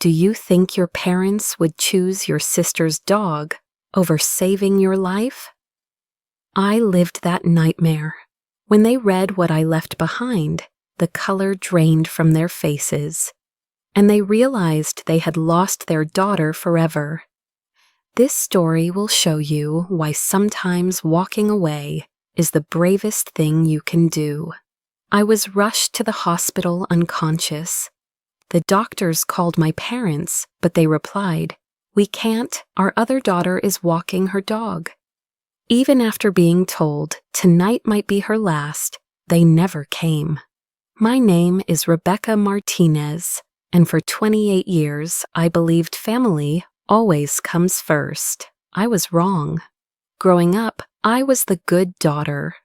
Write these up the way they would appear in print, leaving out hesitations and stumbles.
Do you think your parents would choose your sister's dog over saving your life? I lived that nightmare. When they read what I left behind, the color drained from their faces, and they realized they had lost their daughter forever. This story will show you why sometimes walking away is the bravest thing you can do. I was rushed to the hospital unconscious. The doctors called my parents, but they replied, "We can't, our other daughter is walking her dog." Even after being told tonight might be her last, they never came. My name is Rebecca Martinez, and for 28 years I believed family always comes first. I was wrong. Growing up, I was the good daughter.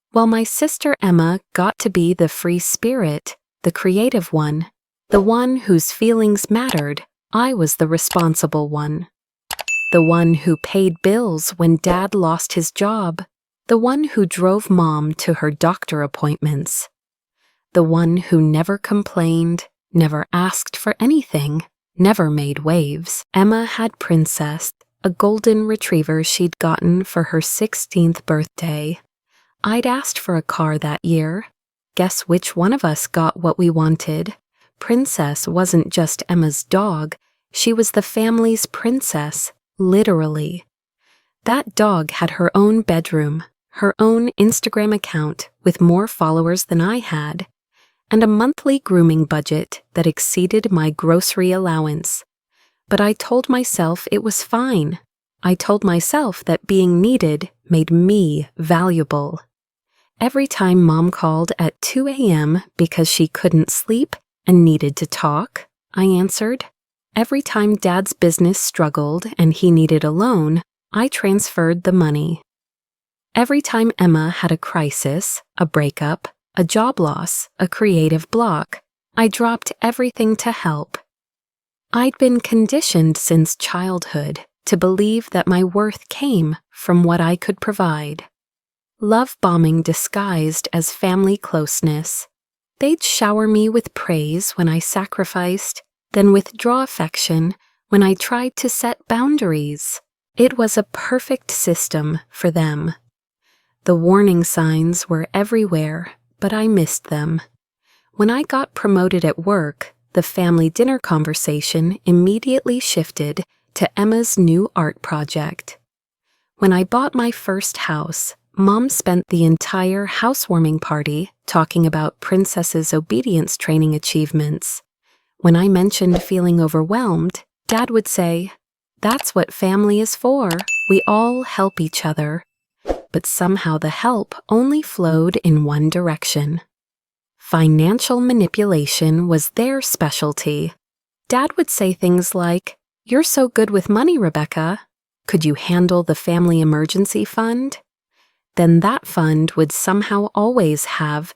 While my sister Emma got to be the free spirit, the creative one, the one whose feelings mattered, I was the responsible one. The one who paid bills when Dad lost his job. The one who drove Mom to her doctor appointments. The one who never complained, never asked for anything, never made waves. Emma had Princess, a golden retriever she'd gotten for her 16th birthday. I'd asked for a car that year. Guess which one of us got what we wanted? Princess wasn't just Emma's dog, she was the family's princess, literally. That dog had her own bedroom, her own Instagram account with more followers than I had, and a monthly grooming budget that exceeded my grocery allowance. But I told myself it was fine. I told myself that being needed made me valuable. Every time Mom called at 2 a.m. because she couldn't sleep and needed to talk, I answered. Every time Dad's business struggled and he needed a loan, I transferred the money. Every time Emma had a crisis, a breakup, a job loss, a creative block, I dropped everything to help. I'd been conditioned since childhood to believe that my worth came from what I could provide. Love bombing disguised as family closeness. They'd shower me with praise when I sacrificed, then withdraw affection when I tried to set boundaries. It was a perfect system for them. The warning signs were everywhere, but I missed them. When I got promoted at work, the family dinner conversation immediately shifted to Emma's new art project. When I bought my first house, Mom spent the entire housewarming party talking about Princess's obedience training achievements. When I mentioned feeling overwhelmed, Dad would say, "That's what family is for. We all help each other." But somehow the help only flowed in one direction. Financial manipulation was their specialty. Dad would say things like, "You're so good with money, Rebecca. Could you handle the family emergency fund?" Then that fund would somehow always have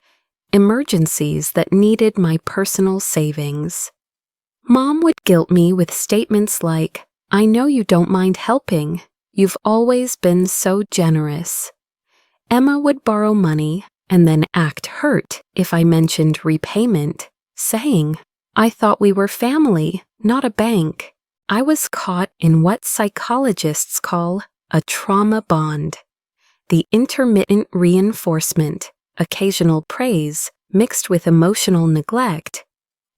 emergencies that needed my personal savings. Mom would guilt me with statements like, "I know you don't mind helping. You've always been so generous." Emma would borrow money and then act hurt if I mentioned repayment, saying, "I thought we were family, not a bank." I was caught in what psychologists call a trauma bond. The intermittent reinforcement, occasional praise mixed with emotional neglect,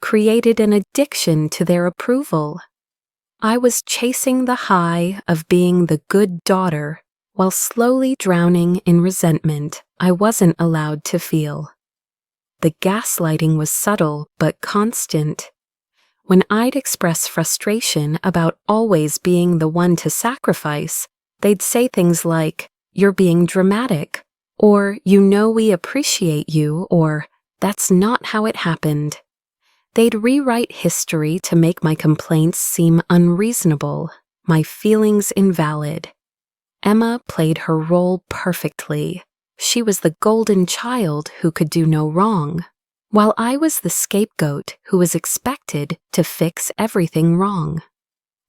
created an addiction to their approval. I was chasing the high of being the good daughter while slowly drowning in resentment I wasn't allowed to feel. The gaslighting was subtle but constant. When I'd express frustration about always being the one to sacrifice, they'd say things like, "You're being dramatic," or "You know we appreciate you," or "That's not how it happened." They'd rewrite history to make my complaints seem unreasonable, my feelings invalid. Emma played her role perfectly. She was the golden child who could do no wrong, while I was the scapegoat who was expected to fix everything wrong.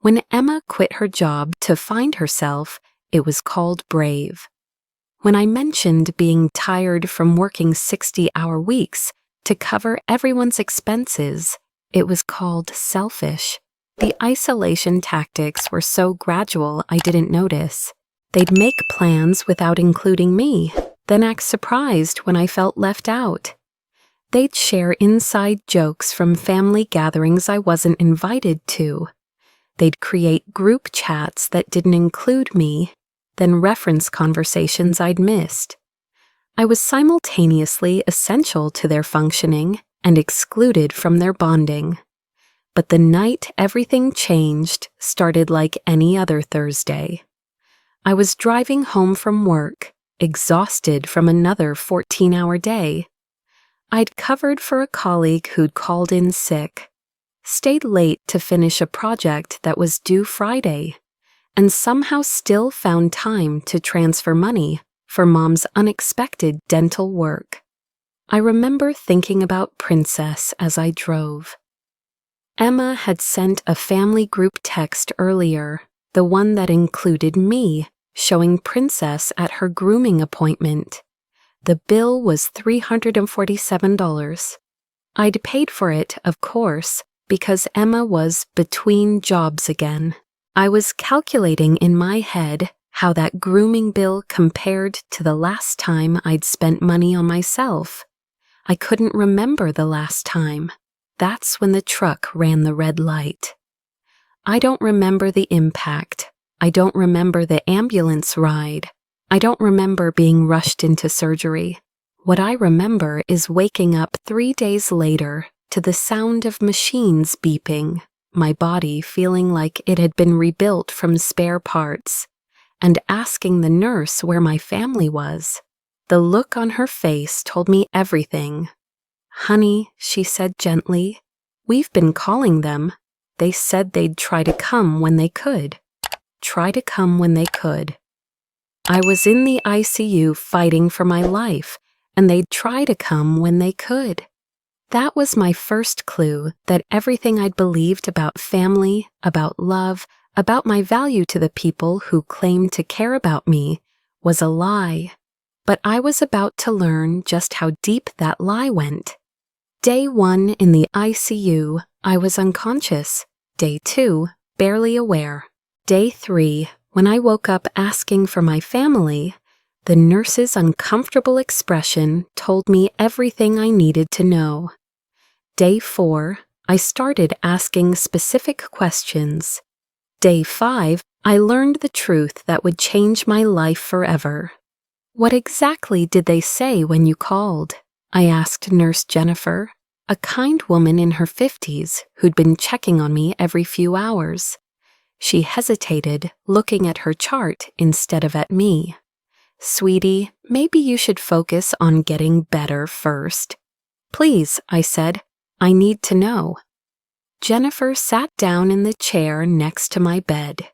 When Emma quit her job to find herself, it was called brave. When I mentioned being tired from working 60-hour weeks to cover everyone's expenses, it was called selfish. The isolation tactics were so gradual I didn't notice. They'd make plans without including me, then act surprised when I felt left out. They'd share inside jokes from family gatherings I wasn't invited to. They'd create group chats that didn't include me, then reference conversations I'd missed. I was simultaneously essential to their functioning and excluded from their bonding. But the night everything changed started like any other Thursday. I was driving home from work, exhausted from another 14-hour day. I'd covered for a colleague who'd called in sick, stayed late to finish a project that was due Friday, and somehow still found time to transfer money for Mom's unexpected dental work. I remember thinking about Princess as I drove. Emma had sent a family group text earlier, the one that included me, showing Princess at her grooming appointment. The bill was $347. I'd paid for it, of course, because Emma was between jobs again. I was calculating in my head how that grooming bill compared to the last time I'd spent money on myself. I couldn't remember the last time. That's when the truck ran the red light. I don't remember the impact. I don't remember the ambulance ride. I don't remember being rushed into surgery. What I remember is waking up 3 days later to the sound of machines beeping, my body feeling like it had been rebuilt from spare parts, and asking the nurse where my family was. The look on her face told me everything. "Honey," she said gently, "we've been calling them. They said they'd try to come when they could." Try to come when they could. I was in the ICU fighting for my life, and they'd try to come when they could. That was my first clue that everything I'd believed about family, about love, about my value to the people who claimed to care about me was a lie. But I was about to learn just how deep that lie went. Day 1 in the ICU, I was unconscious. Day 2, barely aware. Day 3, when I woke up asking for my family, the nurse's uncomfortable expression told me everything I needed to know. Day 4, I started asking specific questions. Day 5, I learned the truth that would change my life forever. "What exactly did they say when you called?" I asked Nurse Jennifer, a kind woman in her 50s who'd been checking on me every few hours. She hesitated, looking at her chart instead of at me. "Sweetie, maybe you should focus on getting better first." "Please," I said, "I need to know." Jennifer sat down in the chair next to my bed.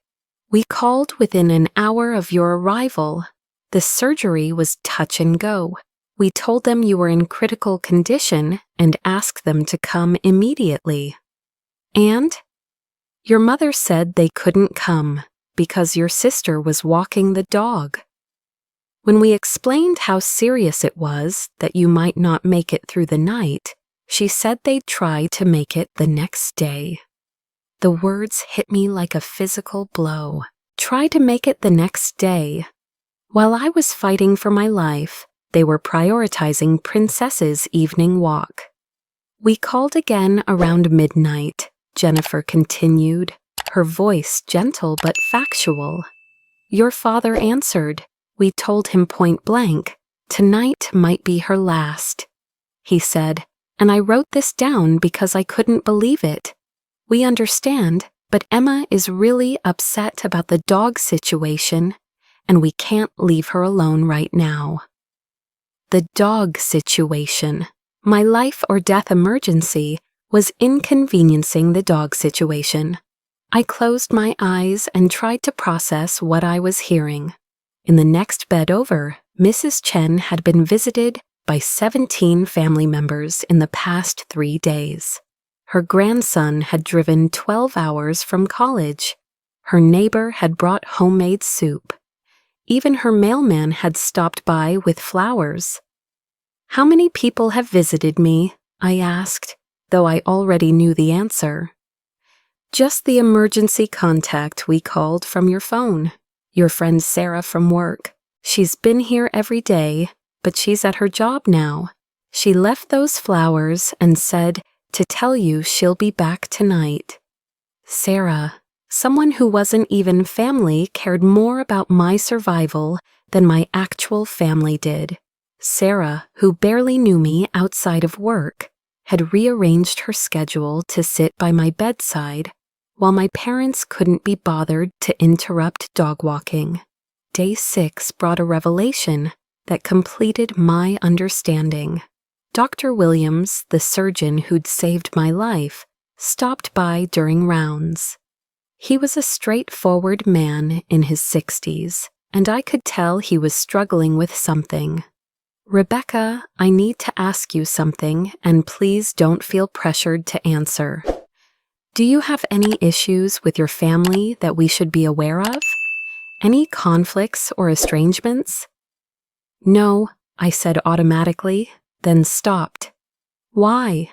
"We called within an hour of your arrival. The surgery was touch and go. We told them you were in critical condition and asked them to come immediately." "And?" "Your mother said they couldn't come because your sister was walking the dog." When we explained how serious it was that you might not make it through the night, she said they'd try to make it the next day. The words hit me like a physical blow. Try to make it the next day. While I was fighting for my life, they were prioritizing Princess's evening walk. "We called again around midnight," Jennifer continued, her voice gentle but factual. "Your father answered. We told him point blank, tonight might be her last. He said, and I wrote this down because I couldn't believe it. We understand, but Emma is really upset about the dog situation, and we can't leave her alone right now." The dog situation, my life or death emergency, was inconveniencing the dog situation. I closed my eyes and tried to process what I was hearing. In the next bed over, Mrs. Chen had been visited by 17 family members in the past 3 days. Her grandson had driven 12 hours from college. Her neighbor had brought homemade soup. Even her mailman had stopped by with flowers. "How many people have visited me?" I asked, though I already knew the answer. Just the emergency contact we called from your phone. Your friend Sarah from work. She's been here every day, but she's at her job now. She left those flowers and said to tell you she'll be back tonight. Sarah, someone who wasn't even family, cared more about my survival than my actual family did. Sarah, who barely knew me outside of work, had rearranged her schedule to sit by my bedside while my parents couldn't be bothered to interrupt dog walking. Day 6 brought a revelation that completed my understanding. Dr. Williams, the surgeon who'd saved my life, stopped by during rounds. He was a straightforward man in his 60s, and I could tell he was struggling with something. Rebecca, I need to ask you something, and please don't feel pressured to answer. Do you have any issues with your family that we should be aware of? Any conflicts or estrangements? No, I said automatically, then stopped. Why?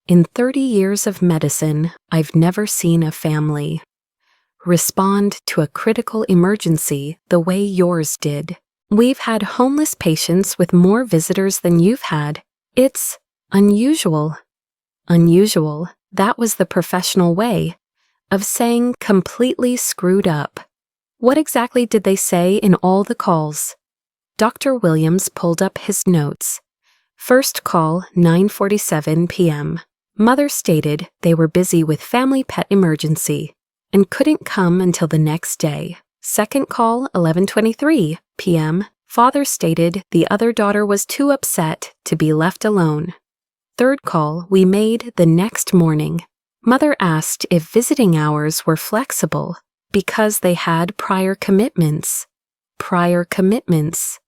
In 30 years of medicine, I've never seen a family respond to a critical emergency the way yours did. We've had homeless patients with more visitors than you've had. It's unusual. Unusual, that was the professional way of saying completely screwed up. What exactly did they say in all the calls? Dr. Williams pulled up his notes. First call, 9:47 p.m. Mother stated they were busy with family pet emergency and couldn't come until the next day. Second call, 11:23 p.m. Father stated the other daughter was too upset to be left alone. Third call we made the next morning. Mother asked if visiting hours were flexible because they had prior commitments. Prior commitments.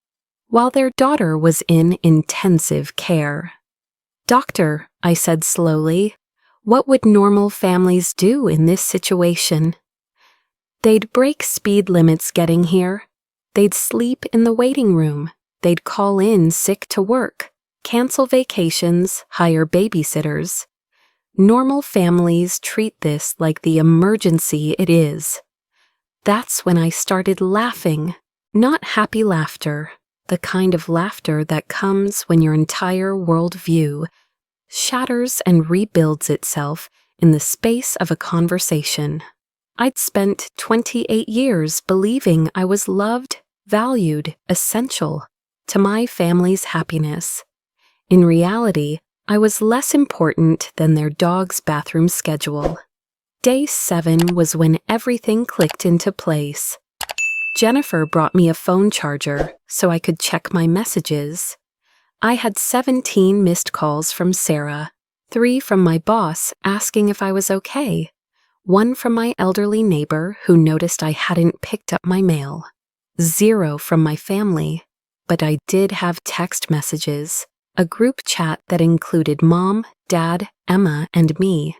While their daughter was in intensive care. Doctor, I said slowly, what would normal families do in this situation? They'd break speed limits getting here. They'd sleep in the waiting room. They'd call in sick to work, cancel vacations, hire babysitters. Normal families treat this like the emergency it is. That's when I started laughing, not happy laughter, the kind of laughter that comes when your entire worldview shatters and rebuilds itself in the space of a conversation. I'd spent 28 years believing I was loved, valued, essential to my family's happiness. In reality, I was less important than their dog's bathroom schedule. Day 7 was when everything clicked into place. Jennifer brought me a phone charger so I could check my messages. I had 17 missed calls from Sarah, 3 from my boss asking if I was okay, 1 from my elderly neighbor who noticed I hadn't picked up my mail, 0 from my family, but I did have text messages, a group chat that included Mom, Dad, Emma, and me.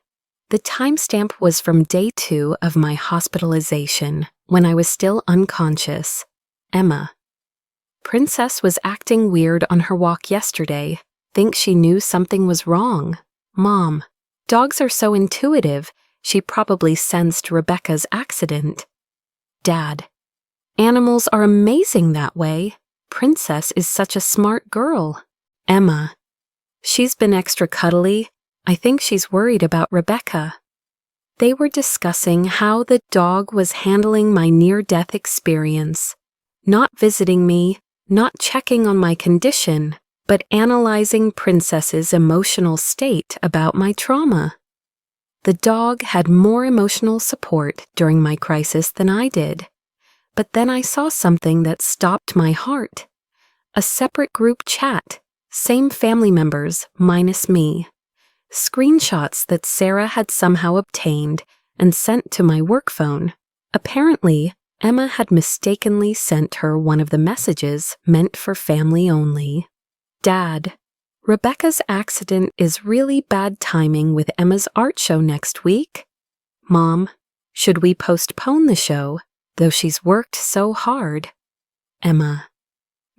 The timestamp was from day 2 of my hospitalization, when I was still unconscious. Emma. Princess was acting weird on her walk yesterday. Think she knew something was wrong. Mom. Dogs are so intuitive, she probably sensed Rebecca's accident. Dad. Animals are amazing that way. Princess is such a smart girl. Emma. She's been extra cuddly. I think she's worried about Rebecca. They were discussing how the dog was handling my near-death experience, not visiting me, not checking on my condition, but analyzing Princess's emotional state about my trauma. The dog had more emotional support during my crisis than I did, but then I saw something that stopped my heart. A separate group chat, same family members minus me. Screenshots that Sarah had somehow obtained and sent to my work phone. Apparently, Emma had mistakenly sent her one of the messages meant for family only. Dad, Rebecca's accident is really bad timing with Emma's art show next week. Mom, should we postpone the show, though she's worked so hard? Emma,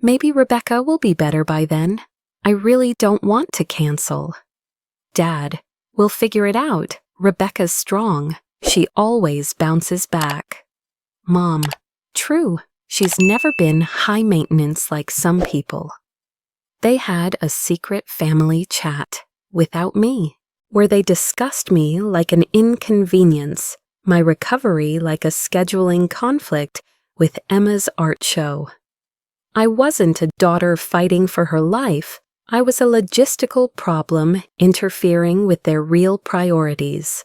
maybe Rebecca will be better by then. I really don't want to cancel. Dad, we'll figure it out. Rebecca's strong. She always bounces back. Mom, true, she's never been high maintenance like some people. They had a secret family chat, without me, where they discussed me like an inconvenience, my recovery like a scheduling conflict with Emma's art show. I wasn't a daughter fighting for her life. I was a logistical problem interfering with their real priorities.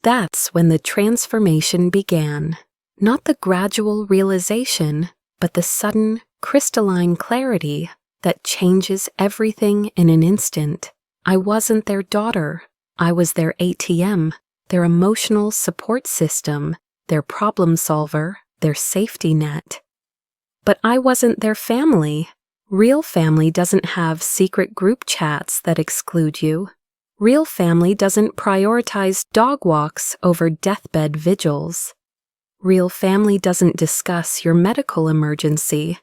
That's when the transformation began. Not the gradual realization, but the sudden, crystalline clarity that changes everything in an instant. I wasn't their daughter. I was their ATM, their emotional support system, their problem solver, their safety net. But I wasn't their family. Real family doesn't have secret group chats that exclude you. Real family doesn't prioritize dog walks over deathbed vigils. Real family doesn't discuss your medical emergency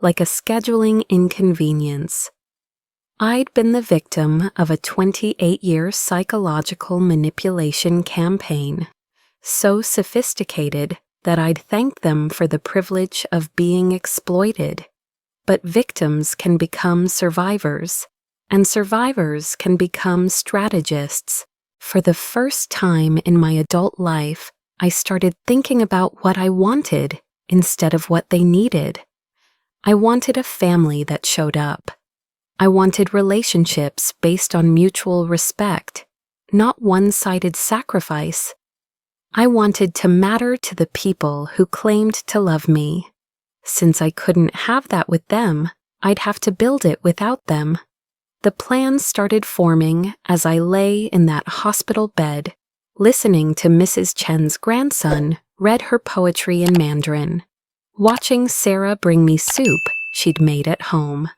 like a scheduling inconvenience. I'd been the victim of a 28-year psychological manipulation campaign, so sophisticated that I'd thank them for the privilege of being exploited. But victims can become survivors, and survivors can become strategists. For the first time in my adult life, I started thinking about what I wanted instead of what they needed. I wanted a family that showed up. I wanted relationships based on mutual respect, not one-sided sacrifice. I wanted to matter to the people who claimed to love me. Since I couldn't have that with them, I'd have to build it without them. The plan started forming as I lay in that hospital bed, listening to Mrs. Chen's grandson read her poetry in Mandarin, watching Sarah bring me soup she'd made at home,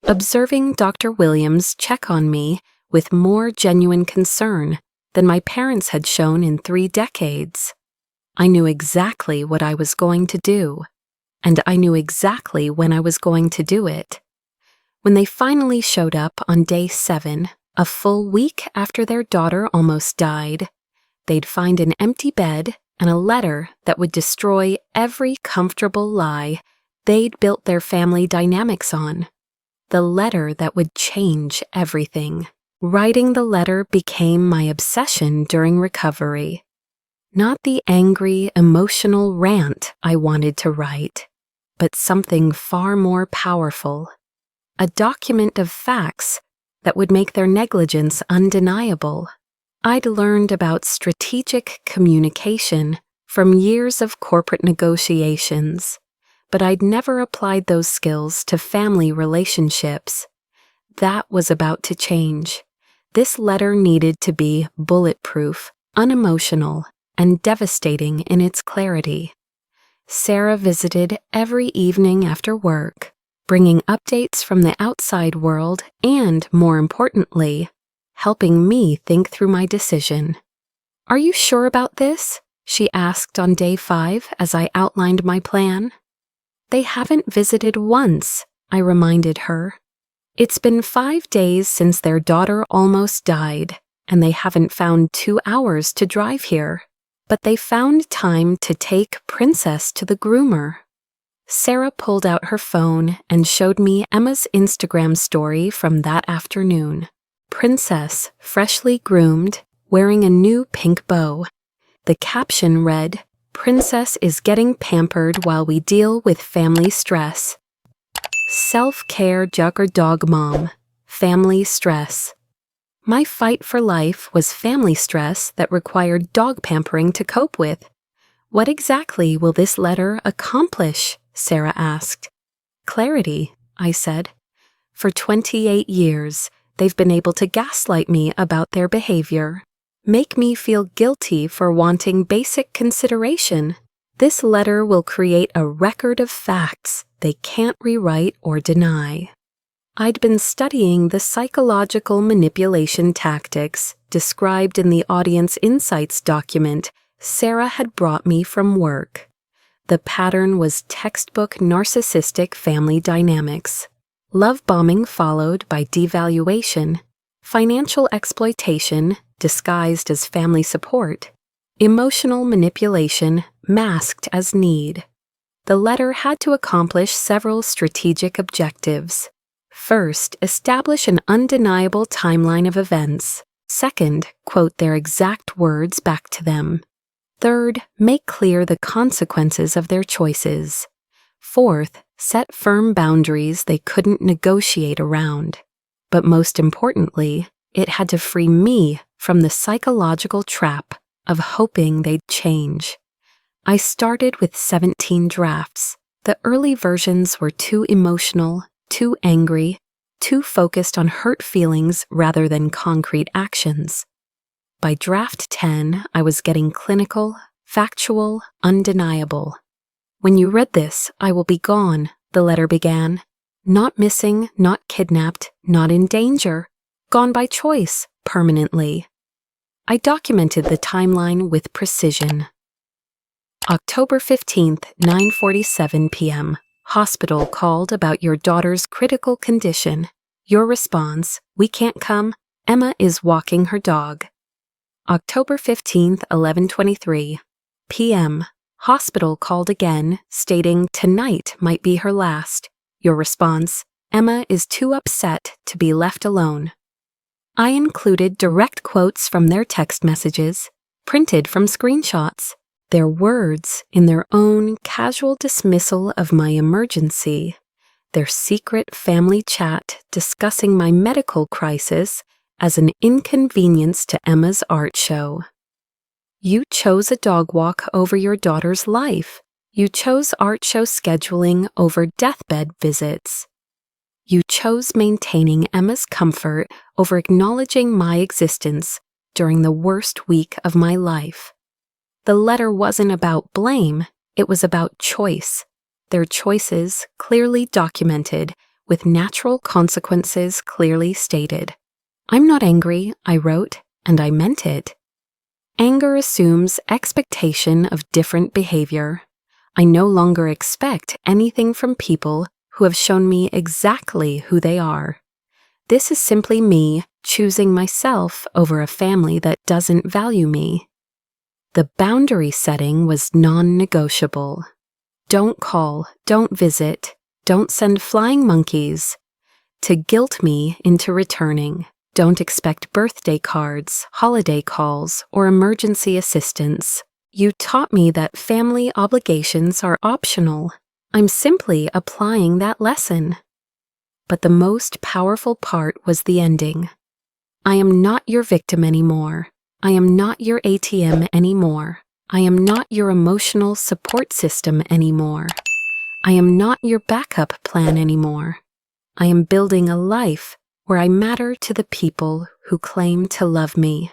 observing Dr. Williams check on me with more genuine concern than my parents had shown in 3 decades. I knew exactly what I was going to do, and I knew exactly when I was going to do it. When they finally showed up on day 7, a full week after their daughter almost died, they'd find an empty bed and a letter that would destroy every comfortable lie they'd built their family dynamics on. The letter that would change everything. Writing the letter became my obsession during recovery. Not the angry, emotional rant I wanted to write, but something far more powerful. A document of facts that would make their negligence undeniable. I'd learned about strategic communication from years of corporate negotiations, but I'd never applied those skills to family relationships. That was about to change. This letter needed to be bulletproof, unemotional, and devastating in its clarity. Sarah visited every evening after work, bringing updates from the outside world and, more importantly, helping me think through my decision. "Are you sure about this?" she asked on day 5 as I outlined my plan. "They haven't visited once," I reminded her. "It's been 5 days since their daughter almost died, and they haven't found 2 hours to drive here. But they found time to take Princess to the groomer." Sarah pulled out her phone and showed me Emma's Instagram story from that afternoon. Princess, freshly groomed, wearing a new pink bow. The caption read, "Princess is getting pampered while we deal with family stress. Self-care jugger dog mom, family stress." My fight for life was family stress that required dog pampering to cope with. "What exactly will this letter accomplish?" Sarah asked. "Clarity," I said. "For 28 years, they've been able to gaslight me about their behavior, make me feel guilty for wanting basic consideration. This letter will create a record of facts they can't rewrite or deny." I'd been studying the psychological manipulation tactics described in the Audience Insights document Sarah had brought me from work. The pattern was textbook narcissistic family dynamics. Love bombing followed by devaluation, financial exploitation disguised as family support, emotional manipulation masked as need. The letter had to accomplish several strategic objectives. First, establish an undeniable timeline of events. Second, quote their exact words back to them. Third, make clear the consequences of their choices. Fourth, set firm boundaries they couldn't negotiate around. But most importantly, it had to free me from the psychological trap of hoping they'd change. I started with 17 drafts. The early versions were too emotional, too angry, too focused on hurt feelings rather than concrete actions. By draft 10, I was getting clinical, factual, undeniable. When you read this, I will be gone, the letter began. Not missing, not kidnapped, not in danger. Gone by choice, permanently. I documented the timeline with precision. October 15th, 9:47 p.m. Hospital called about your daughter's critical condition. Your response, we can't come. Emma is walking her dog. October 15th, 11:23 p.m. Hospital called again, stating tonight might be her last. Your response, Emma is too upset to be left alone. I included direct quotes from their text messages, printed from screenshots, their words in their own casual dismissal of my emergency, their secret family chat discussing my medical crisis as an inconvenience to Emma's art show. You chose a dog walk over your daughter's life. You chose art show scheduling over deathbed visits. You chose maintaining Emma's comfort over acknowledging my existence during the worst week of my life. The letter wasn't about blame, it was about choice. Their choices clearly documented, with natural consequences clearly stated. I'm not angry, I wrote, and I meant it. Anger assumes expectation of different behavior. I no longer expect anything from people who have shown me exactly who they are. This is simply me choosing myself over a family that doesn't value me. The boundary setting was non-negotiable. Don't call, don't visit, don't send flying monkeys. To guilt me into returning. Don't expect birthday cards, holiday calls, or emergency assistance. You taught me that family obligations are optional. I'm simply applying that lesson. But the most powerful part was the ending. I am not your victim anymore. I am not your ATM anymore. I am not your emotional support system anymore. I am not your backup plan anymore. I am building a life where I matter to the people who claim to love me.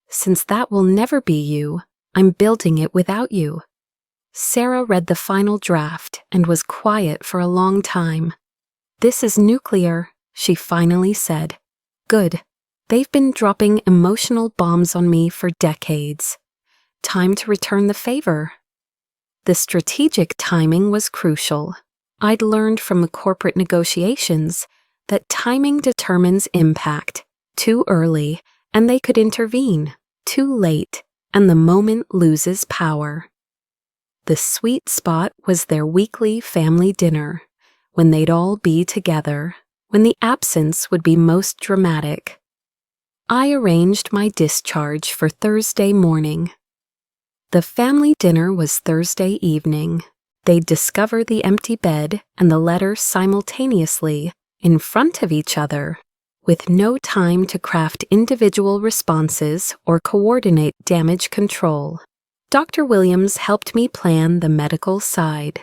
Since that will never be you, I'm building it without you. Sarah read the final draft and was quiet for a long time. This is nuclear, she finally said. Good. They've been dropping emotional bombs on me for decades. Time to return the favor. The strategic timing was crucial. I'd learned from the corporate negotiations that timing determines impact. Too early, and they could intervene. Too late, and the moment loses power. The sweet spot was their weekly family dinner, when they'd all be together, when the absence would be most dramatic. I arranged my discharge for Thursday morning. The family dinner was Thursday evening. They'd discover the empty bed and the letter simultaneously, in front of each other, with no time to craft individual responses or coordinate damage control. Dr. Williams helped me plan the medical side.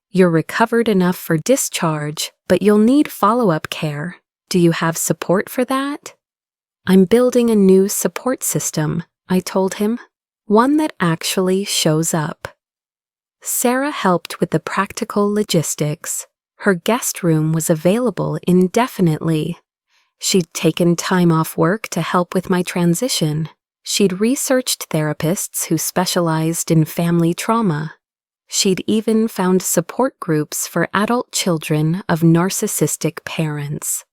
You're recovered enough for discharge, but you'll need follow-up care. Do you have support for that? I'm building a new support system, I told him, one that actually shows up. Sarah helped with the practical logistics. Her guest room was available indefinitely. She'd taken time off work to help with my transition. She'd researched therapists who specialized in family trauma. She'd even found support groups for adult children of narcissistic parents.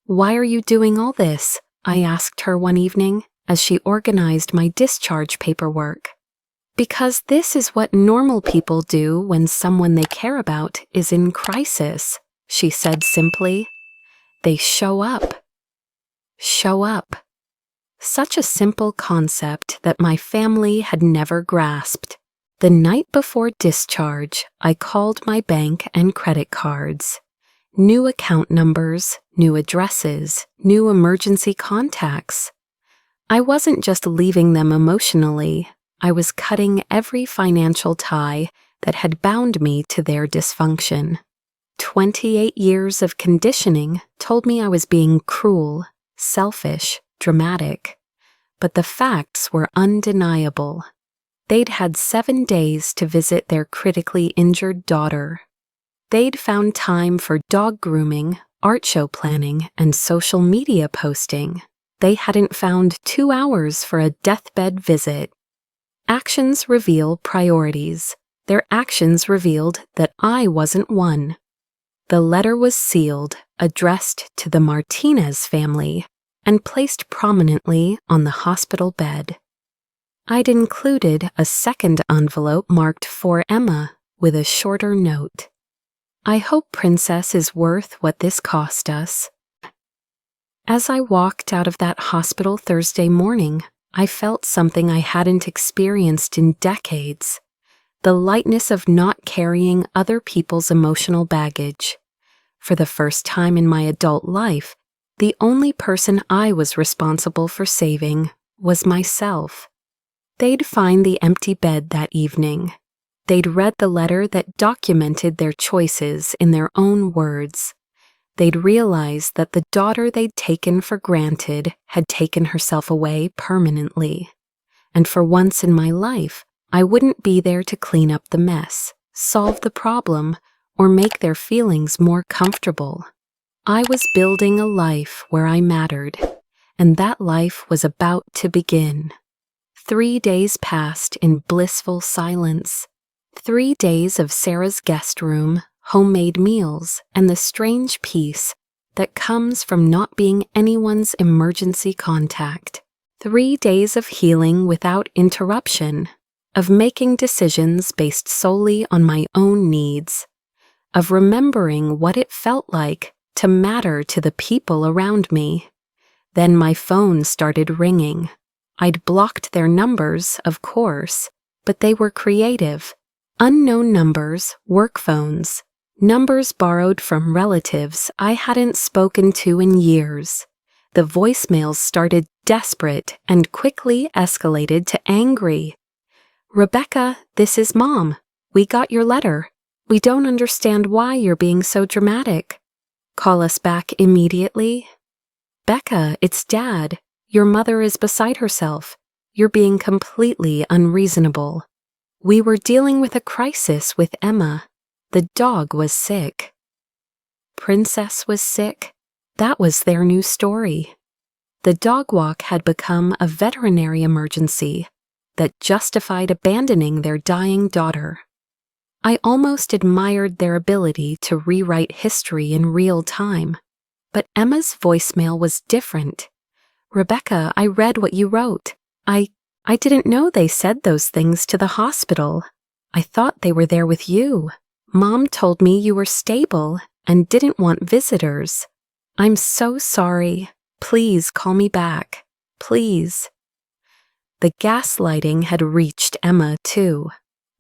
Why are you doing all this? I asked her one evening as she organized my discharge paperwork. Because this is what normal people do when someone they care about is in crisis, she said simply. They show up. Show up. Such a simple concept that my family had never grasped. The night before discharge, I called my bank and credit cards. New account numbers, new addresses, new emergency contacts. I wasn't just leaving them emotionally, I was cutting every financial tie that had bound me to their dysfunction. 28 years of conditioning told me I was being cruel, selfish, dramatic. But the facts were undeniable. They'd had 7 days to visit their critically injured daughter. They'd found time for dog grooming, art show planning, and social media posting. They hadn't found 2 hours for a deathbed visit. Actions reveal priorities. Their actions revealed that I wasn't one. The letter was sealed, addressed to the Martinez family, and placed prominently on the hospital bed. I'd included a second envelope marked for Emma with a shorter note. I hope Princess is worth what this cost us. As I walked out of that hospital Thursday morning, I felt something I hadn't experienced in decades. The lightness of not carrying other people's emotional baggage. For the first time in my adult life, the only person I was responsible for saving was myself. They'd find the empty bed that evening. They'd read the letter that documented their choices in their own words. They'd realize that the daughter they'd taken for granted had taken herself away permanently. And for once in my life, I wouldn't be there to clean up the mess, solve the problem, or make their feelings more comfortable. I was building a life where I mattered, and that life was about to begin. 3 days passed in blissful silence. 3 days of Sarah's guest room, homemade meals, and the strange peace that comes from not being anyone's emergency contact. 3 days of healing without interruption, of making decisions based solely on my own needs, of remembering what it felt like to matter to the people around me. Then my phone started ringing. I'd blocked their numbers, of course, but they were creative. Unknown numbers, work phones, numbers borrowed from relatives I hadn't spoken to in years. The voicemails started desperate and quickly escalated to angry. "Rebecca, this is Mom. We got your letter. We don't understand why you're being so dramatic. Call us back immediately." "Becca, it's Dad. Your mother is beside herself. You're being completely unreasonable. We were dealing with a crisis with Emma. The dog was sick." Princess was sick? That was their new story. The dog walk had become a veterinary emergency that justified abandoning their dying daughter. I almost admired their ability to rewrite history in real time. But Emma's voicemail was different. "Rebecca, I read what you wrote. I didn't know they said those things to the hospital. I thought they were there with you. Mom told me you were stable and didn't want visitors. I'm so sorry. Please call me back. Please." The gaslighting had reached Emma, too.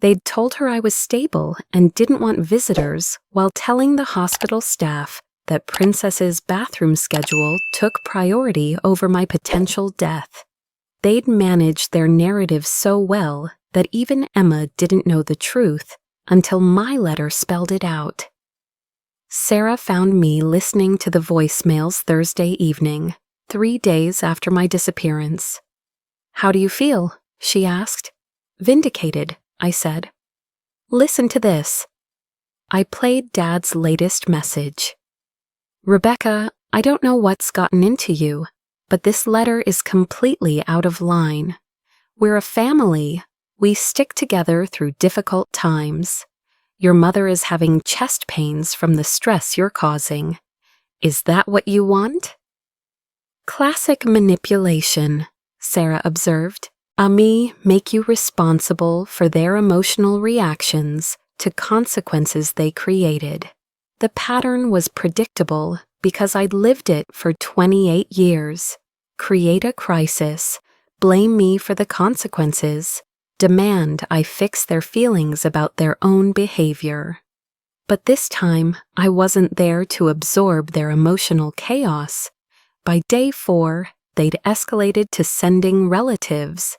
They'd told her I was stable and didn't want visitors while telling the hospital staff that Princess's bathroom schedule took priority over my potential death. They'd managed their narrative so well that even Emma didn't know the truth until my letter spelled it out. Sarah found me listening to the voicemails Thursday evening, 3 days after my disappearance. "How do you feel?" she asked. "Vindicated," I said. "Listen to this." I played Dad's latest message. "Rebecca, I don't know what's gotten into you, but this letter is completely out of line. We're a family. We stick together through difficult times. Your mother is having chest pains from the stress you're causing. Is that what you want?" Classic manipulation, Sarah observed. Ami make you responsible for their emotional reactions to consequences they created. The pattern was predictable because I'd lived it for 28 years. Create a crisis, blame me for the consequences, demand I fix their feelings about their own behavior. But this time, I wasn't there to absorb their emotional chaos. By day 4, they'd escalated to sending relatives.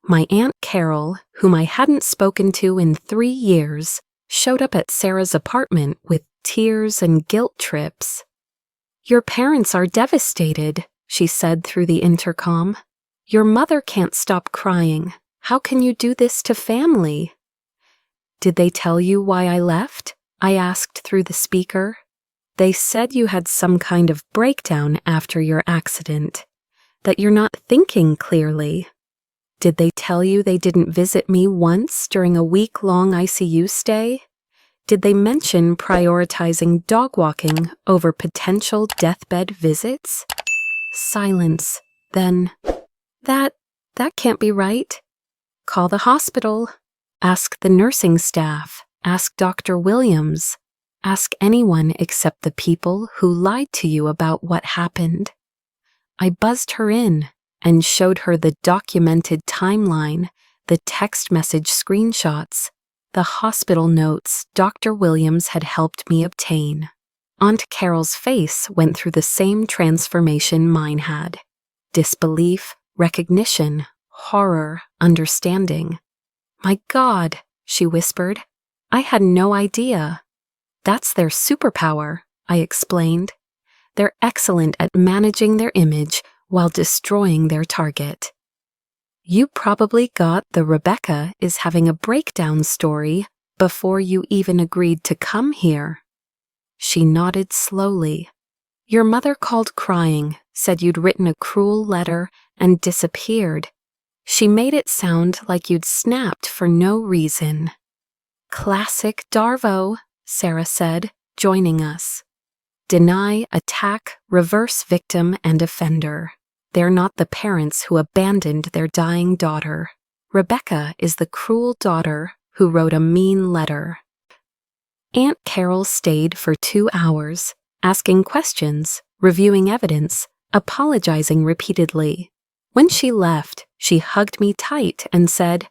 My Aunt Carol, whom I hadn't spoken to in 3 years, showed up at Sarah's apartment with tears and guilt trips. "Your parents are devastated," she said through the intercom. "Your mother can't stop crying. How can you do this to family?" "Did they tell you why I left?" I asked through the speaker. "They said you had some kind of breakdown after your accident, that you're not thinking clearly." "Did they tell you they didn't visit me once during a week-long ICU stay? Did they mention prioritizing dog walking over potential deathbed visits?" Silence. Then, That can't be right. Call the hospital. Ask the nursing staff. Ask Dr. Williams. Ask anyone except the people who lied to you about what happened." I buzzed her in and showed her the documented timeline, the text message screenshots, the hospital notes Dr. Williams had helped me obtain. Aunt Carol's face went through the same transformation mine had. Disbelief, recognition, horror, understanding. "My God," she whispered. "I had no idea." "That's their superpower," I explained. "They're excellent at managing their image while destroying their target." "You probably got the Rebecca is having a breakdown story before you even agreed to come here." She nodded slowly. "Your mother called crying, said you'd written a cruel letter, and disappeared. She made it sound like you'd snapped for no reason." "Classic Darvo," Sarah said, joining us. "Deny, attack, reverse victim and offender. They're not the parents who abandoned their dying daughter. Rebecca is the cruel daughter who wrote a mean letter." Aunt Carol stayed for 2 hours, asking questions, reviewing evidence, apologizing repeatedly. When she left, she hugged me tight and said,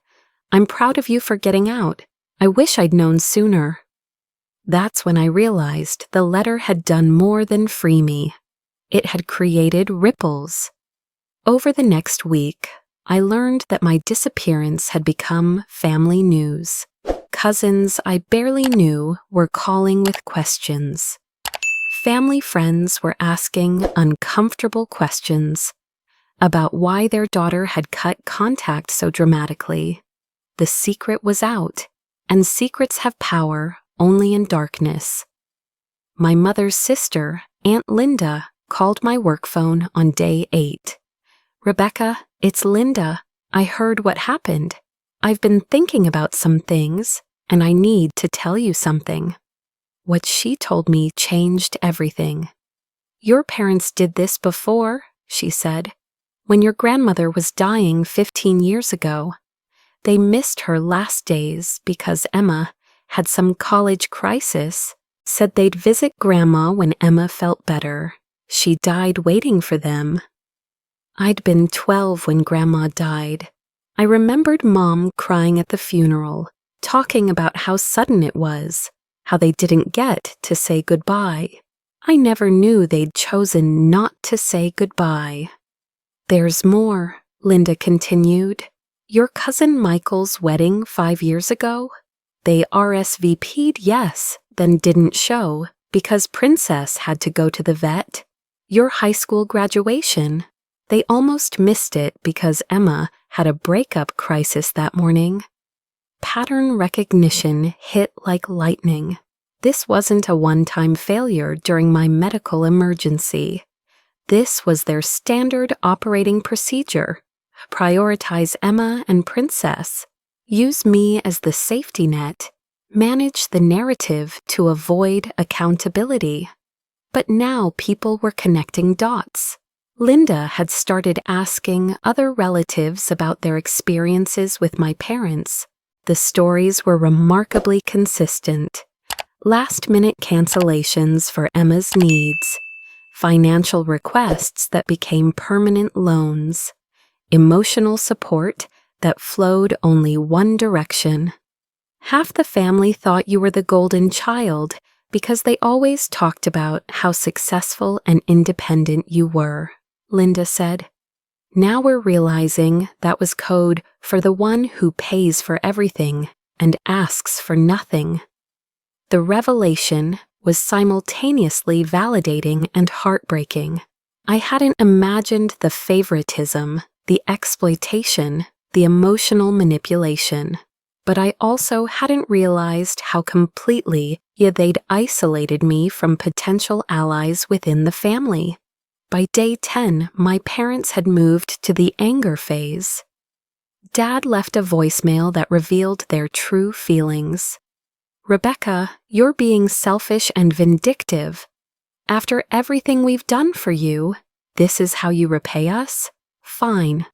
"I'm proud of you for getting out. I wish I'd known sooner." That's when I realized the letter had done more than free me. It had created ripples. Over the next week, I learned that my disappearance had become family news. Cousins I barely knew were calling with questions. Family friends were asking uncomfortable questions about why their daughter had cut contact so dramatically. The secret was out, and secrets have power only in darkness. My mother's sister, Aunt Linda, called my work phone on day 8. "Rebecca, it's Linda. I heard what happened. I've been thinking about some things, and I need to tell you something." What she told me changed everything. "Your parents did this before," she said. "When your grandmother was dying 15 years ago. They missed her last days because Emma had some college crisis, said they'd visit Grandma when Emma felt better. She died waiting for them." I'd been 12 when Grandma died. I remembered Mom crying at the funeral, talking about how sudden it was, how they didn't get to say goodbye. I never knew they'd chosen not to say goodbye. "There's more," Linda continued. "Your cousin Michael's wedding 5 years ago? They RSVP'd yes, then didn't show because Princess had to go to the vet. Your high school graduation. They almost missed it because Emma had a breakup crisis that morning." Pattern recognition hit like lightning. This wasn't a one-time failure during my medical emergency. This was their standard operating procedure. Prioritize Emma and Princess. Use me as the safety net. Manage the narrative to avoid accountability. But now people were connecting dots. Linda had started asking other relatives about their experiences with my parents. The stories were remarkably consistent. Last-minute cancellations for Emma's needs, financial requests that became permanent loans, emotional support that flowed only one direction. Half the family thought you were the golden child because they always talked about how successful and independent you were, Linda said. Now we're realizing that was code for the one who pays for everything and asks for nothing. The revelation was simultaneously validating and heartbreaking. I hadn't imagined the favoritism, the exploitation, the emotional manipulation, but I also hadn't realized how completely they'd isolated me from potential allies within the family. By day 10, my parents had moved to the anger phase. Dad left a voicemail that revealed their true feelings. "Rebecca, you're being selfish and vindictive. After everything we've done for you, this is how you repay us? Fine.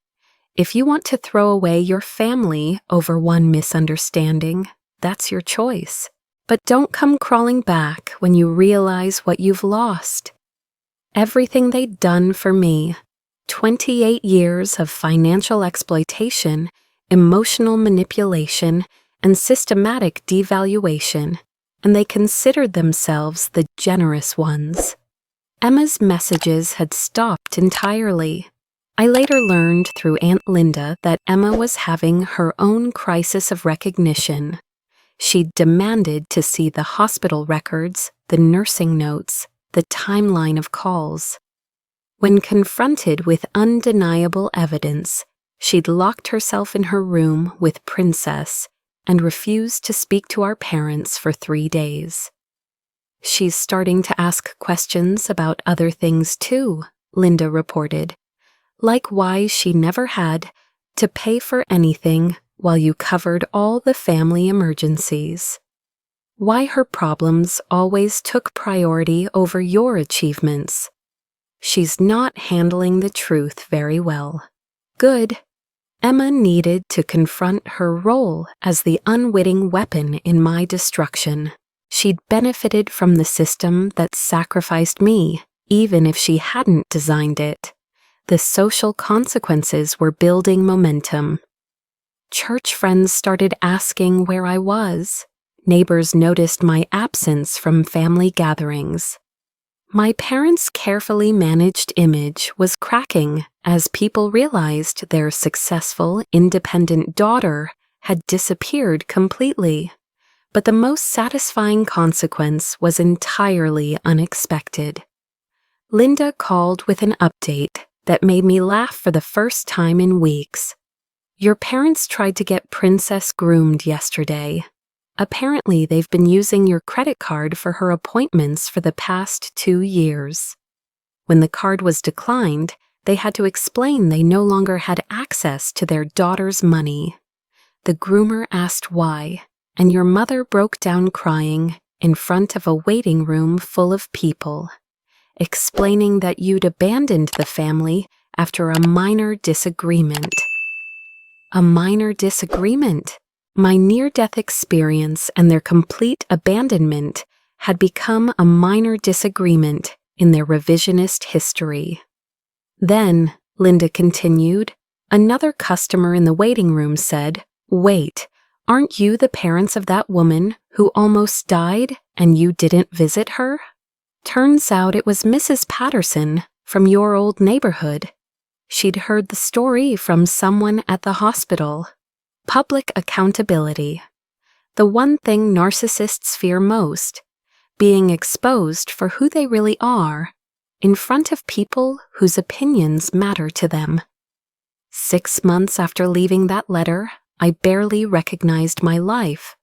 If you want to throw away your family over one misunderstanding, that's your choice. But don't come crawling back when you realize what you've lost." Everything they'd done for me, 28 years of financial exploitation, emotional manipulation, and systematic devaluation, and they considered themselves the generous ones. Emma's messages had stopped entirely. I later learned through Aunt Linda that Emma was having her own crisis of recognition. She demanded to see the hospital records, the nursing notes, the timeline of calls. When confronted with undeniable evidence, she'd locked herself in her room with Princess and refused to speak to our parents for 3 days. "She's starting to ask questions about other things too," Linda reported, like why she never had to pay for anything while you covered all the family emergencies. Why her problems always took priority over your achievements. She's not handling the truth very well. Good. Emma needed to confront her role as the unwitting weapon in my destruction. She'd benefited from the system that sacrificed me, even if she hadn't designed it. The social consequences were building momentum. Church friends started asking where I was. Neighbors noticed my absence from family gatherings. My parents' carefully managed image was cracking as people realized their successful, independent daughter had disappeared completely. But the most satisfying consequence was entirely unexpected. Linda called with an update that made me laugh for the first time in weeks. "Your parents tried to get Princess groomed yesterday. Apparently, they've been using your credit card for her appointments for the past 2 years. When the card was declined, they had to explain they no longer had access to their daughter's money. The groomer asked why, and your mother broke down crying in front of a waiting room full of people, explaining that you'd abandoned the family after a minor disagreement." A minor disagreement? My near-death experience and their complete abandonment had become a minor disagreement in their revisionist history. Then, Linda continued, another customer in the waiting room said, "Wait, aren't you the parents of that woman who almost died and you didn't visit her?" Turns out it was Mrs. Patterson from your old neighborhood. She'd heard the story from someone at the hospital. Public accountability. The one thing narcissists fear most, being exposed for who they really are, in front of people whose opinions matter to them. 6 months after leaving that letter, I barely recognized my life.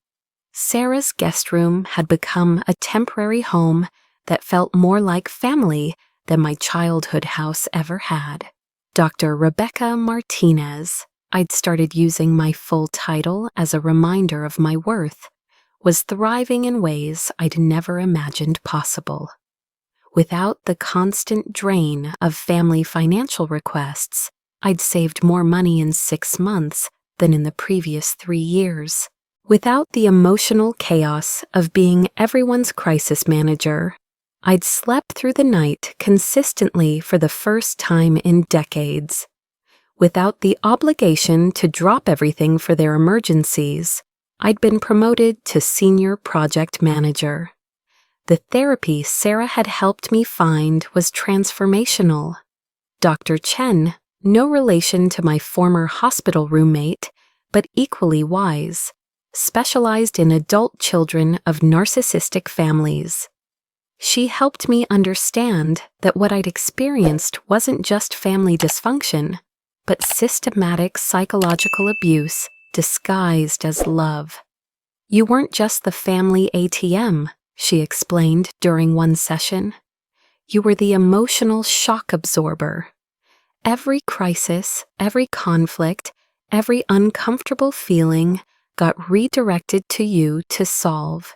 Sarah's guest room had become a temporary home that felt more like family than my childhood house ever had. Dr. Rebecca Martinez, I'd started using my full title as a reminder of my worth, was thriving in ways I'd never imagined possible. Without the constant drain of family financial requests, I'd saved more money in 6 months than in the previous 3 years. Without the emotional chaos of being everyone's crisis manager, I'd slept through the night consistently for the first time in decades. Without the obligation to drop everything for their emergencies, I'd been promoted to senior project manager. The therapy Sarah had helped me find was transformational. Dr. Chen, no relation to my former hospital roommate, but equally wise, specialized in adult children of narcissistic families. She helped me understand that what I'd experienced wasn't just family dysfunction, but systematic psychological abuse disguised as love. You weren't just the family ATM, she explained during one session. You were the emotional shock absorber. Every crisis, every conflict, every uncomfortable feeling got redirected to you to solve.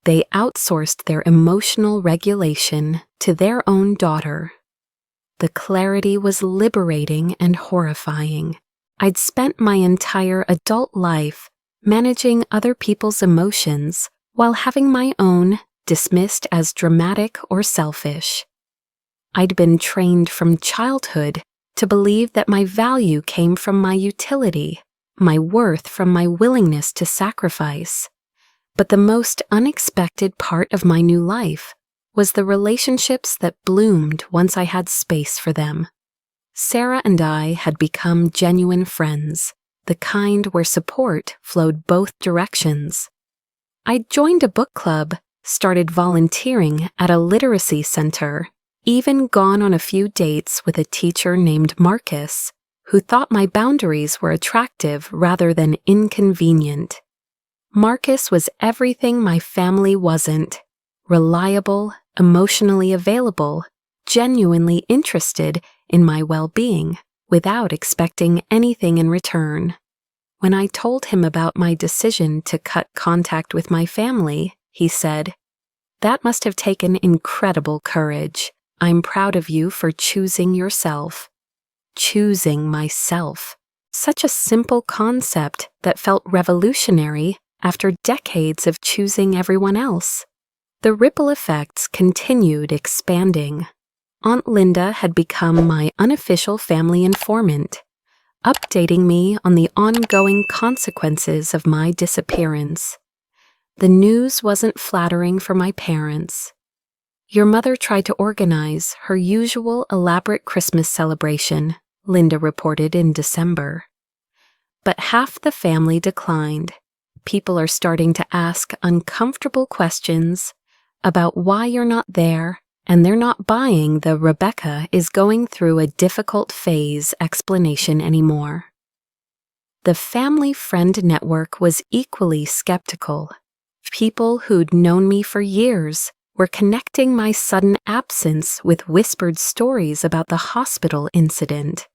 They outsourced their emotional regulation to their own daughter. The clarity was liberating and horrifying. I'd spent my entire adult life managing other people's emotions while having my own dismissed as dramatic or selfish. I'd been trained from childhood to believe that my value came from my utility, my worth from my willingness to sacrifice. But the most unexpected part of my new life was the relationships that bloomed once I had space for them. Sarah and I had become genuine friends, the kind where support flowed both directions. I'd joined a book club, started volunteering at a literacy center, even gone on a few dates with a teacher named Marcus, who thought my boundaries were attractive rather than inconvenient. Marcus was everything my family wasn't: reliable, emotionally available, genuinely interested in my well-being, without expecting anything in return. When I told him about my decision to cut contact with my family, he said, "That must have taken incredible courage. I'm proud of you for choosing yourself." Choosing myself. Such a simple concept that felt revolutionary after decades of choosing everyone else. The ripple effects continued expanding. Aunt Linda had become my unofficial family informant, updating me on the ongoing consequences of my disappearance. The news wasn't flattering for my parents. "Your mother tried to organize her usual elaborate Christmas celebration," Linda reported in December. But half the family declined. People are starting to ask uncomfortable questions about why you're not there, and they're not buying the "Rebecca is going through a difficult phase" explanation anymore. The family friend network was equally skeptical. People who'd known me for years were connecting my sudden absence with whispered stories about the hospital incident.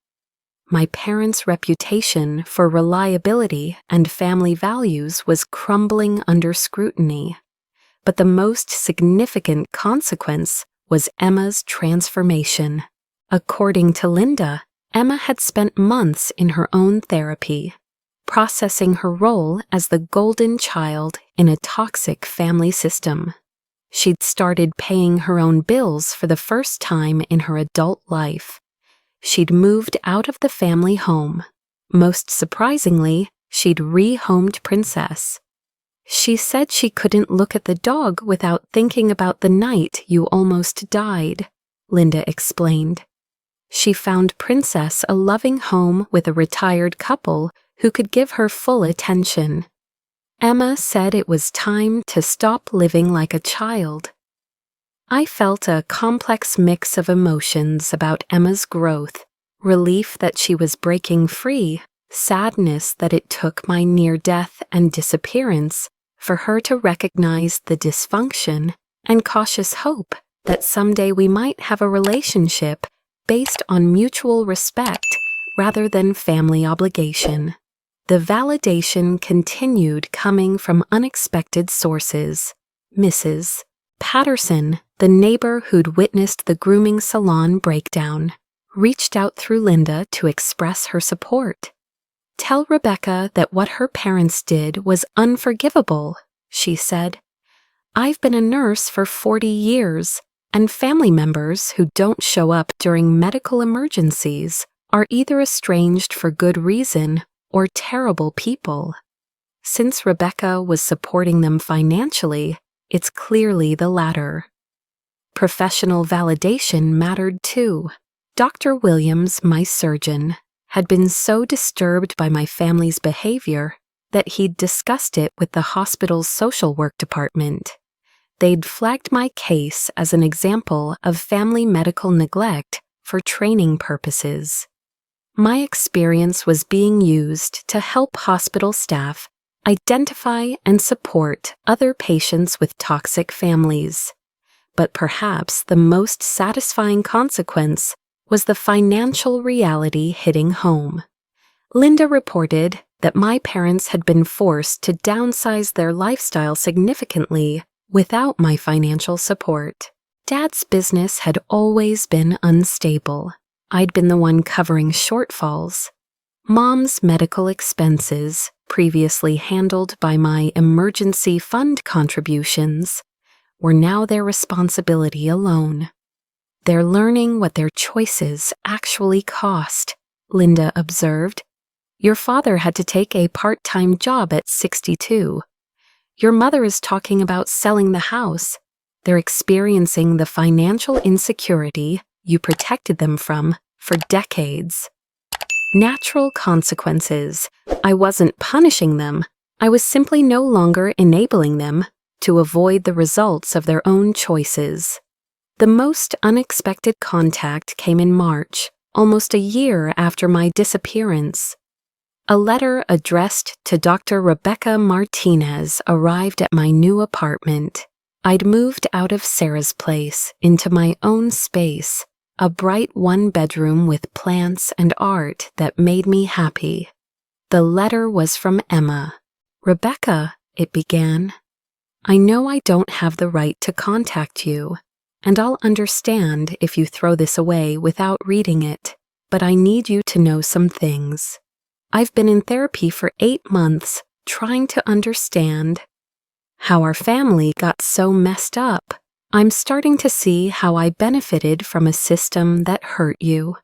My parents' reputation for reliability and family values was crumbling under scrutiny. But the most significant consequence was Emma's transformation. According to Linda, Emma had spent months in her own therapy, processing her role as the golden child in a toxic family system. She'd started paying her own bills for the first time in her adult life. She'd moved out of the family home. Most surprisingly, she'd rehomed Princess. She said she couldn't look at the dog without thinking about the night you almost died, Linda explained. She found Princess a loving home with a retired couple who could give her full attention. Emma said it was time to stop living like a child. I felt a complex mix of emotions about Emma's growth: relief that she was breaking free, sadness that it took my near death and disappearance for her to recognize the dysfunction, and cautious hope that someday we might have a relationship based on mutual respect rather than family obligation. The validation continued coming from unexpected sources. Mrs. Patterson, the neighbor who'd witnessed the grooming salon breakdown, reached out through Linda to express her support. "Tell Rebecca that what her parents did was unforgivable," she said. "I've been a nurse for 40 years, and family members who don't show up during medical emergencies are either estranged for good reason or terrible people." Since Rebecca was supporting them financially, it's clearly the latter. Professional validation mattered too. Dr. Williams, my surgeon, had been so disturbed by my family's behavior that he'd discussed it with the hospital's social work department. They'd flagged my case as an example of family medical neglect for training purposes. My experience was being used to help hospital staff identify and support other patients with toxic families. But perhaps the most satisfying consequence was the financial reality hitting home. Linda reported that my parents had been forced to downsize their lifestyle significantly without my financial support. Dad's business had always been unstable. I'd been the one covering shortfalls. Mom's medical expenses, previously handled by my emergency fund contributions, were now their responsibility alone. "They're learning what their choices actually cost," Linda observed. "Your father had to take a part-time job at 62. Your mother is talking about selling the house. They're experiencing the financial insecurity you protected them from for decades." Natural consequences. I wasn't punishing them. I was simply no longer enabling them to avoid the results of their own choices. The most unexpected contact came in March, almost a year after my disappearance. A letter addressed to Dr. Rebecca Martinez arrived at my new apartment. I'd moved out of Sarah's place into my own space, a bright one-bedroom with plants and art that made me happy. The letter was from Emma. "Rebecca," it began, "I know I don't have the right to contact you, and I'll understand if you throw this away without reading it, but I need you to know some things. I've been in therapy for 8 months, trying to understand how our family got so messed up. I'm starting to see how I benefited from a system that hurt you.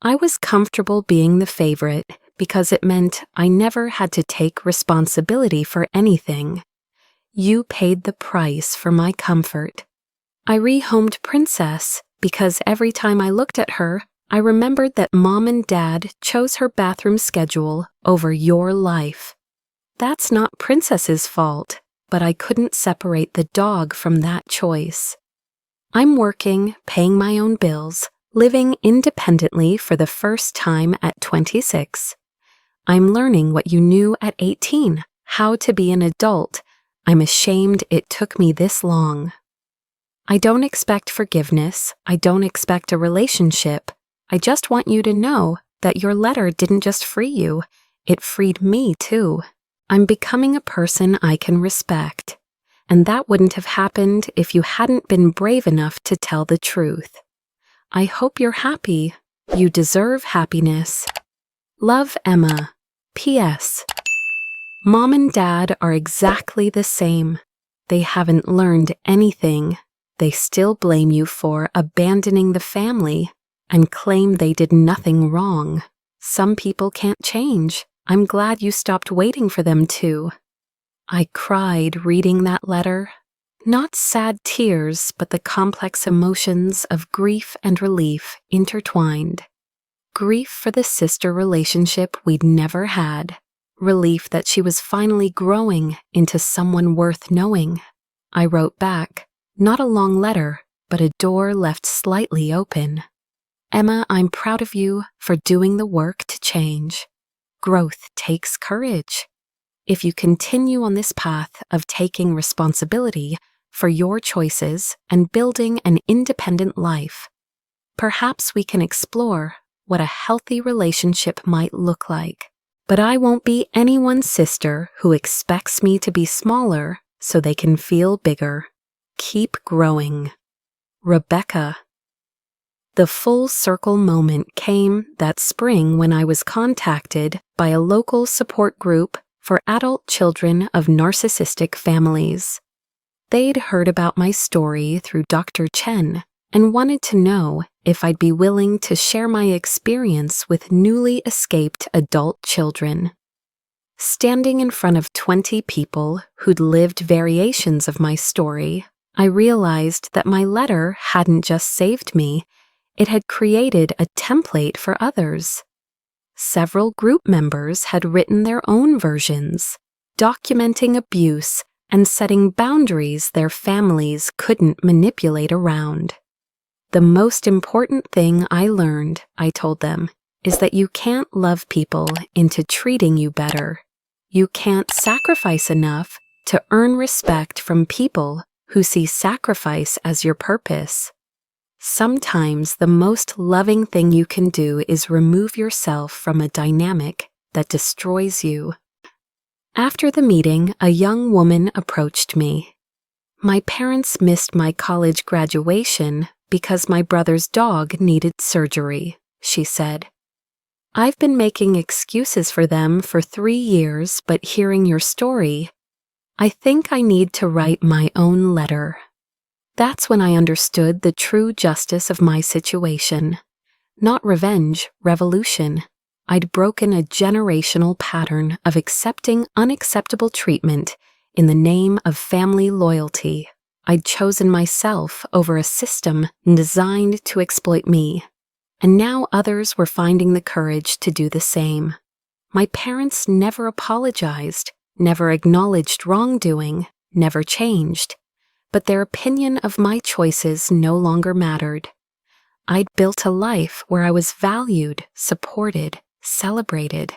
I was comfortable being the favorite because it meant I never had to take responsibility for anything. You paid the price for my comfort. I rehomed Princess because every time I looked at her, I remembered that Mom and Dad chose her bathroom schedule over your life. That's not Princess's fault, but I couldn't separate the dog from that choice. I'm working, paying my own bills, living independently for the first time at 26. I'm learning what you knew at 18, how to be an adult. I'm ashamed it took me this long. I don't expect forgiveness. I don't expect a relationship. I just want you to know that your letter didn't just free you, it freed me too. I'm becoming a person I can respect, and that wouldn't have happened if you hadn't been brave enough to tell the truth. I hope you're happy. You deserve happiness. Love, Emma. P.S. Mom and Dad are exactly the same. They haven't learned anything. They still blame you for abandoning the family and claim they did nothing wrong. Some people can't change. I'm glad you stopped waiting for them to. I cried reading that letter. Not sad tears, but the complex emotions of grief and relief intertwined. Grief for the sister relationship we'd never had. Relief that she was finally growing into someone worth knowing. I wrote back, not a long letter, but a door left slightly open. Emma, I'm proud of you for doing the work to change. Growth takes courage. If you continue on this path of taking responsibility for your choices and building an independent life, perhaps we can explore what a healthy relationship might look like. But I won't be anyone's sister who expects me to be smaller so they can feel bigger. Keep growing. Rebecca. The full circle moment came that spring when I was contacted by a local support group for adult children of narcissistic families. They'd heard about my story through Dr. Chen and wanted to know if I'd be willing to share my experience with newly escaped adult children. Standing in front of 20 people who'd lived variations of my story, I realized that my letter hadn't just saved me, it had created a template for others. Several group members had written their own versions, documenting abuse and setting boundaries their families couldn't manipulate around. The most important thing I learned, I told them, is that you can't love people into treating you better. You can't sacrifice enough to earn respect from people who see sacrifice as your purpose. Sometimes the most loving thing you can do is remove yourself from a dynamic that destroys you. After the meeting, a young woman approached me. My parents missed my college graduation because my brother's dog needed surgery, she said. I've been making excuses for them for 3 years, but hearing your story, I think I need to write my own letter. That's when I understood the true justice of my situation. Not revenge, revolution. I'd broken a generational pattern of accepting unacceptable treatment in the name of family loyalty. I'd chosen myself over a system designed to exploit me. And now others were finding the courage to do the same. My parents never apologized, never acknowledged wrongdoing, never changed, but their opinion of my choices no longer mattered. I'd built a life where I was valued, supported, celebrated.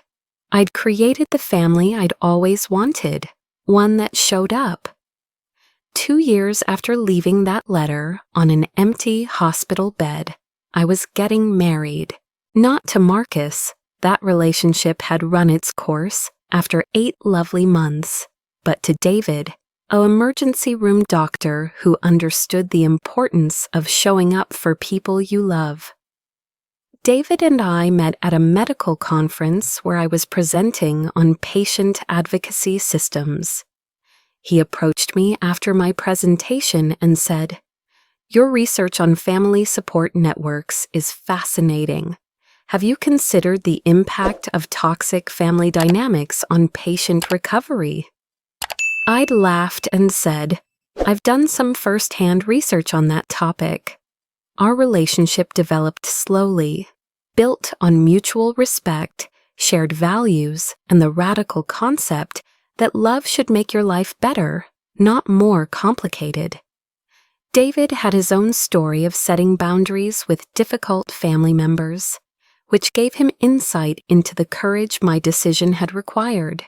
I'd created the family I'd always wanted, one that showed up. 2 years after leaving that letter on an empty hospital bed, I was getting married. Not to Marcus, that relationship had run its course after 8 lovely months, but to David, an emergency room doctor who understood the importance of showing up for people you love. David and I met at a medical conference where I was presenting on patient advocacy systems. He approached me after my presentation and said, "Your research on family support networks is fascinating. Have you considered the impact of toxic family dynamics on patient recovery?" I'd laughed and said, "I've done some first-hand research on that topic." Our relationship developed slowly, built on mutual respect, shared values, and the radical concept that love should make your life better, not more complicated. David had his own story of setting boundaries with difficult family members, which gave him insight into the courage my decision had required.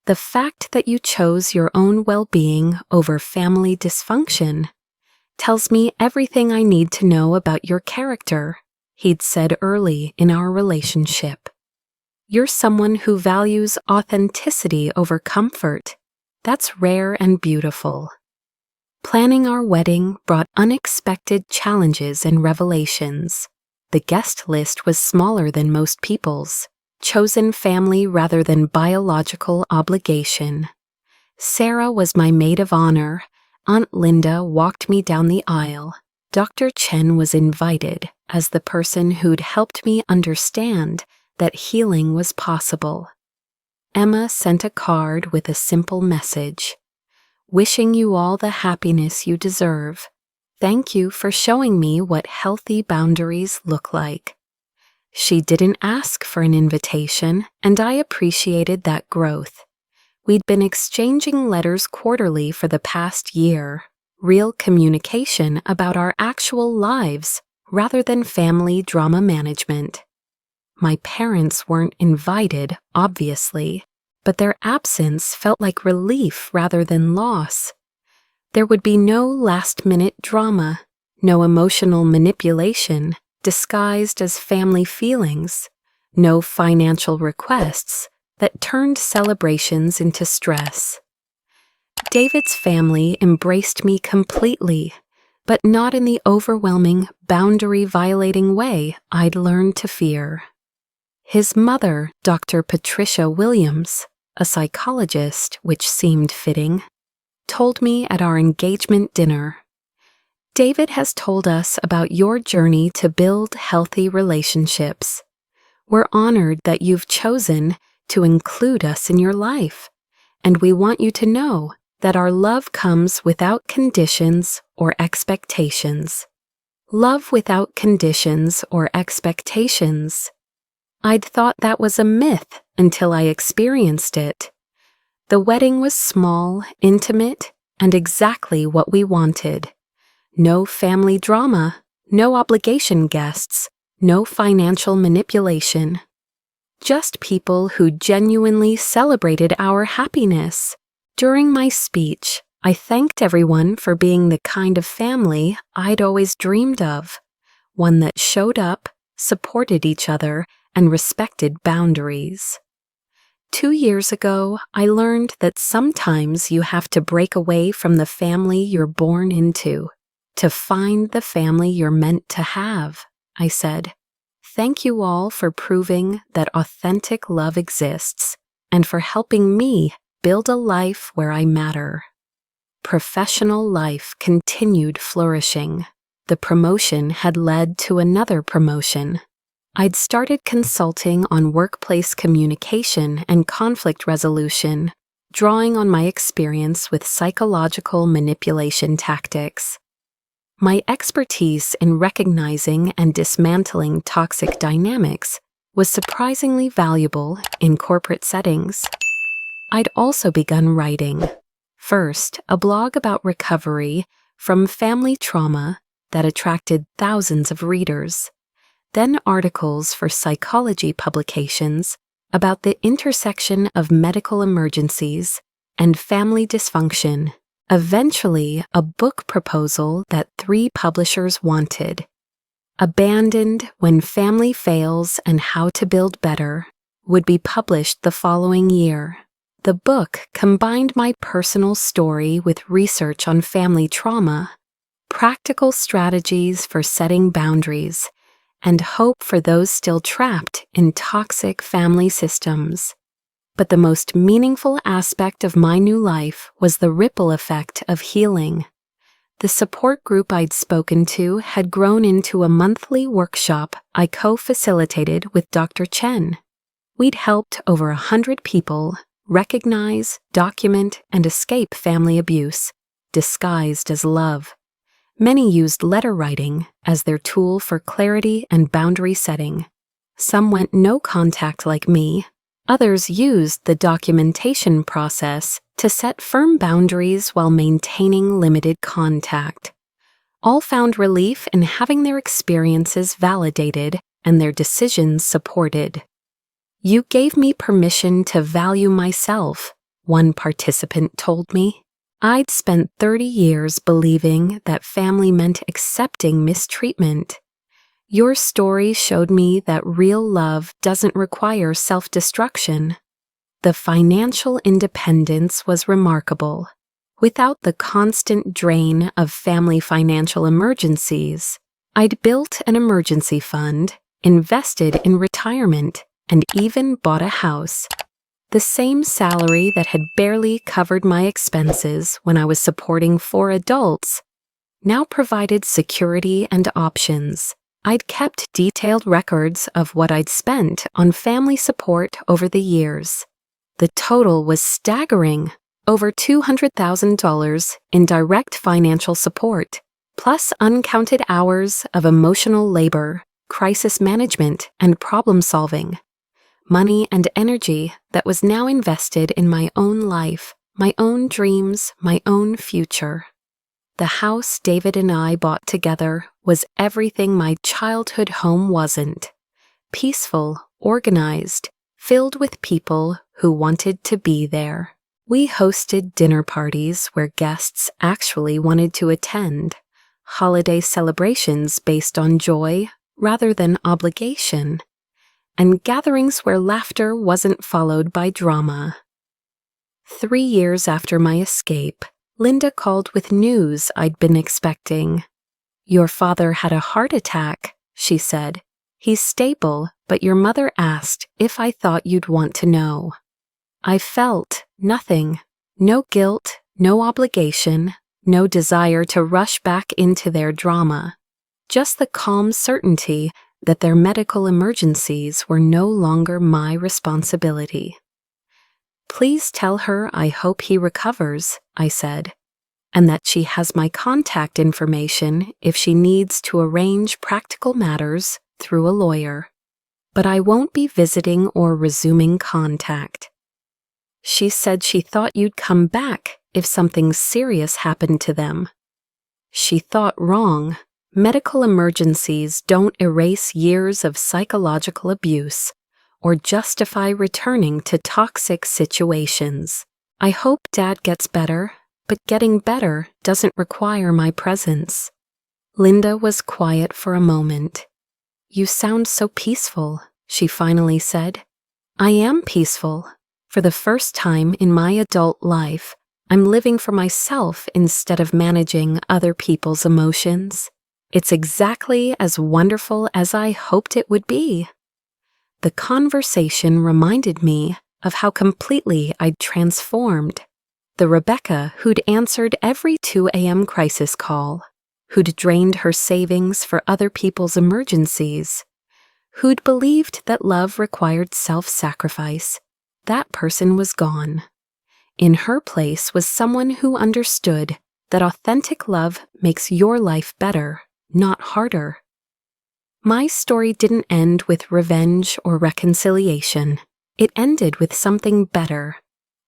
The fact that you chose your own well-being over family dysfunction tells me everything I need to know about your character, he'd said early in our relationship. You're someone who values authenticity over comfort. That's rare and beautiful. Planning our wedding brought unexpected challenges and revelations. The guest list was smaller than most people's, chosen family rather than biological obligation. Sarah was my maid of honor. Aunt Linda walked me down the aisle. Dr. Chen was invited as the person who'd helped me understand that healing was possible. Emma sent a card with a simple message. "Wishing you all the happiness you deserve. Thank you for showing me what healthy boundaries look like." She didn't ask for an invitation, and I appreciated that growth. We'd been exchanging letters quarterly for the past year, real communication about our actual lives rather than family drama management. My parents weren't invited, obviously, but their absence felt like relief rather than loss. There would be no last-minute drama, no emotional manipulation disguised as family feelings, no financial requests that turned celebrations into stress. David's family embraced me completely, but not in the overwhelming, boundary-violating way I'd learned to fear. His mother, Dr. Patricia Williams, a psychologist, which seemed fitting, told me at our engagement dinner, "David has told us about your journey to build healthy relationships. We're honored that you've chosen to include us in your life, and we want you to know that our love comes without conditions or expectations." Love without conditions or expectations. I'd thought that was a myth until I experienced it. The wedding was small, intimate, and exactly what we wanted. No family drama, no obligation guests, no financial manipulation. Just people who genuinely celebrated our happiness. During my speech, I thanked everyone for being the kind of family I'd always dreamed of, one that showed up, supported each other, and respected boundaries. 2 years ago, I learned that sometimes you have to break away from the family you're born into to find the family you're meant to have, I said. Thank you all for proving that authentic love exists and for helping me build a life where I matter. Professional life continued flourishing. The promotion had led to another promotion. I'd started consulting on workplace communication and conflict resolution, drawing on my experience with psychological manipulation tactics. My expertise in recognizing and dismantling toxic dynamics was surprisingly valuable in corporate settings. I'd also begun writing. First, a blog about recovery from family trauma that attracted thousands of readers. Then articles for psychology publications about the intersection of medical emergencies and family dysfunction. Eventually, a book proposal that 3 publishers wanted. Abandoned When Family Fails and How to Build Better would be published the following year. The book combined my personal story with research on family trauma, practical strategies for setting boundaries, and hope for those still trapped in toxic family systems. But the most meaningful aspect of my new life was the ripple effect of healing. The support group I'd spoken to had grown into a monthly workshop I co-facilitated with Dr. Chen. We'd helped over 100 people recognize, document, and escape family abuse, disguised as love. Many used letter writing as their tool for clarity and boundary setting. Some went no contact like me. Others used the documentation process to set firm boundaries while maintaining limited contact. All found relief in having their experiences validated and their decisions supported. "You gave me permission to value myself," one participant told me. I'd spent 30 years believing that family meant accepting mistreatment. Your story showed me that real love doesn't require self-destruction. The financial independence was remarkable. Without the constant drain of family financial emergencies, I'd built an emergency fund, invested in retirement, and even bought a house. The same salary that had barely covered my expenses when I was supporting 4 adults now provided security and options. I'd kept detailed records of what I'd spent on family support over the years. The total was staggering, over $200,000 in direct financial support, plus uncounted hours of emotional labor, crisis management, and problem solving. Money and energy that was now invested in my own life, my own dreams, my own future. The house David and I bought together was everything my childhood home wasn't. Peaceful, organized, filled with people who wanted to be there. We hosted dinner parties where guests actually wanted to attend, holiday celebrations based on joy rather than obligation, and gatherings where laughter wasn't followed by drama. 3 years after my escape, Linda called with news I'd been expecting. "Your father had a heart attack," she said. "He's stable, but your mother asked if I thought you'd want to know." I felt nothing. No guilt, no obligation, no desire to rush back into their drama. Just the calm certainty that their medical emergencies were no longer my responsibility. "Please tell her I hope he recovers," I said, "and that she has my contact information if she needs to arrange practical matters through a lawyer. But I won't be visiting or resuming contact." She said she thought you'd come back if something serious happened to them. She thought wrong. Medical emergencies don't erase years of psychological abuse or justify returning to toxic situations. I hope Dad gets better, but getting better doesn't require my presence. Linda was quiet for a moment. "You sound so peaceful," she finally said. "I am peaceful. For the first time in my adult life, I'm living for myself instead of managing other people's emotions. It's exactly as wonderful as I hoped it would be." The conversation reminded me of how completely I'd transformed. The Rebecca who'd answered every 2 a.m. crisis call, who'd drained her savings for other people's emergencies, who'd believed that love required self-sacrifice, that person was gone. In her place was someone who understood that authentic love makes your life better, not harder. My story didn't end with revenge or reconciliation. It ended with something better.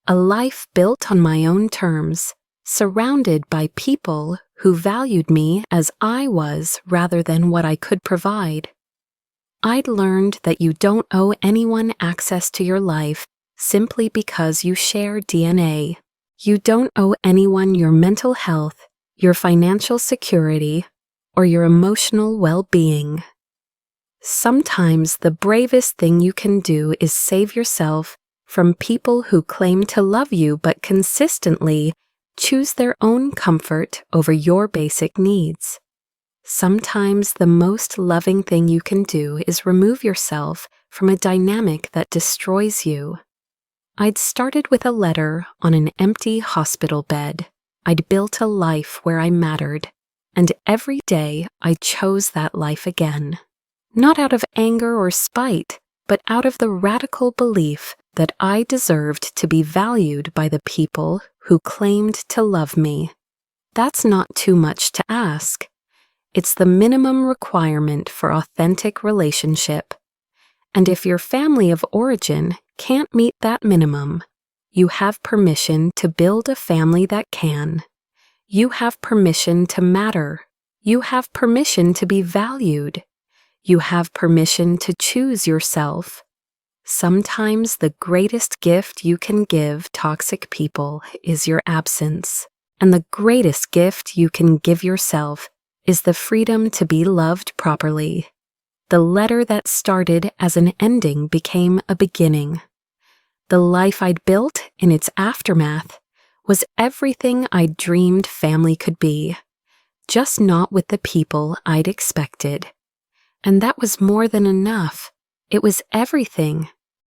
A life built on my own terms, surrounded by people who valued me as I was rather than what I could provide. I'd learned that you don't owe anyone access to your life simply because you share DNA. You don't owe anyone your mental health, your financial security, or your emotional well-being. Sometimes the bravest thing you can do is save yourself from people who claim to love you but consistently choose their own comfort over your basic needs. Sometimes the most loving thing you can do is remove yourself from a dynamic that destroys you. I'd started with a letter on an empty hospital bed. I'd built a life where I mattered, and every day I chose that life again. Not out of anger or spite, but out of the radical belief that I deserved to be valued by the people who claimed to love me. That's not too much to ask. It's the minimum requirement for authentic relationship. And if your family of origin can't meet that minimum, you have permission to build a family that can. You have permission to matter. You have permission to be valued. You have permission to choose yourself. Sometimes the greatest gift you can give toxic people is your absence, and the greatest gift you can give yourself is the freedom to be loved properly. The letter that started as an ending became a beginning. The life I'd built in its aftermath was everything I'd dreamed family could be, just not with the people I'd expected. And that was more than enough. It was everything.